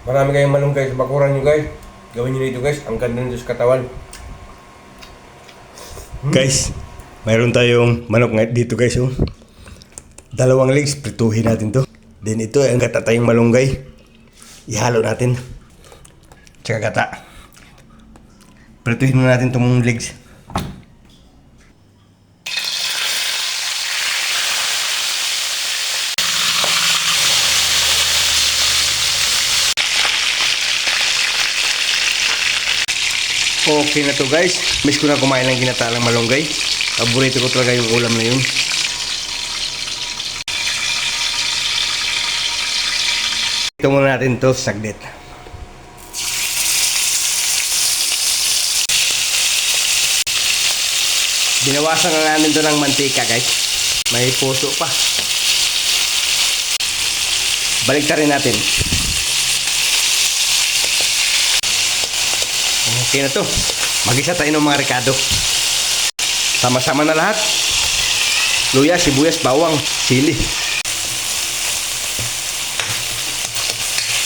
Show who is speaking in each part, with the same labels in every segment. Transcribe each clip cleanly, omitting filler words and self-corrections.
Speaker 1: Marami kayong malunggay sa bakuran nyo guys. Gawin nyo nito guys. Ang ganda nito sa katawan.
Speaker 2: Guys, mayroon tayong manok dito guys. Oh. 2 legs, prituhin natin to. Then ito ang gata tayong malunggay. Ihalo natin. Tsaka gata. Prituhin muna natin itong legs. Okay na to guys. Miss ko na kumain ng ginatalang malunggay. Paborito ko talaga yung ulam na yun. Ito muna natin to saglit. Binawasan na namin to ng mantika guys. May puso pa. Baliktarin natin. Okay na to. Mag-isa tayo ng mga rekado. Sama-sama na lahat. Luya, sibuyas, bawang, sili.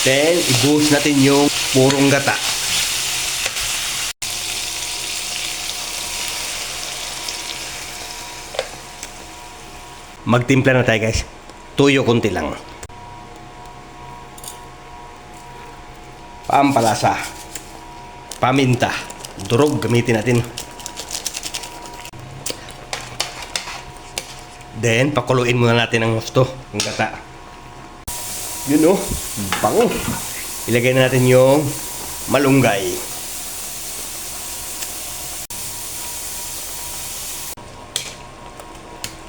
Speaker 2: Then, ibuhos natin yung purong gata. Magtimpla na tayo guys. Tuyo konti lang. Pampalasa. Paminta. Durog gamitin natin. Then, pakuluin muna natin ang gusto. Ang gata. Yun oh. Bango. Ilagay na natin yung malunggay.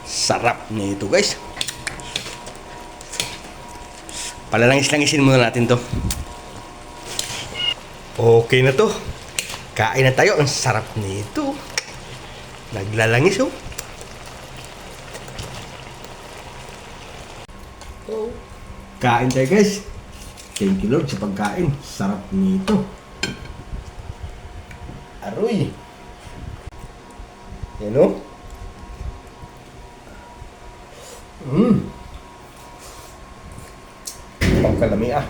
Speaker 2: Sarap nito guys. Palalangis-langisin muna natin to. Okay na to. Kain na tayo. Ang sarap nito. Naglalangis oh. Kain tayo guys. Thank you Lord sa pagkain. Sarap nito. Aroy. Yan oh. Pangkalami ah.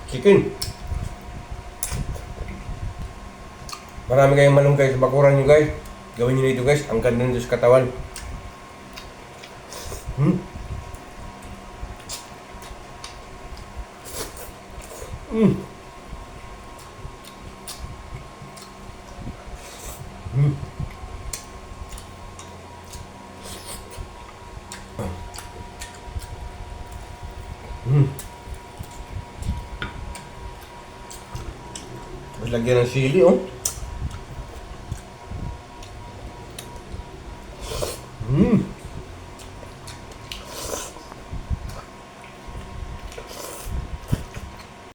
Speaker 2: Chicken. Marami kayong malunggay sa bakuran nyo guys. Gawin nyo nito guys. Ang ganda nito sa katawan. Lagyan ng sili oh.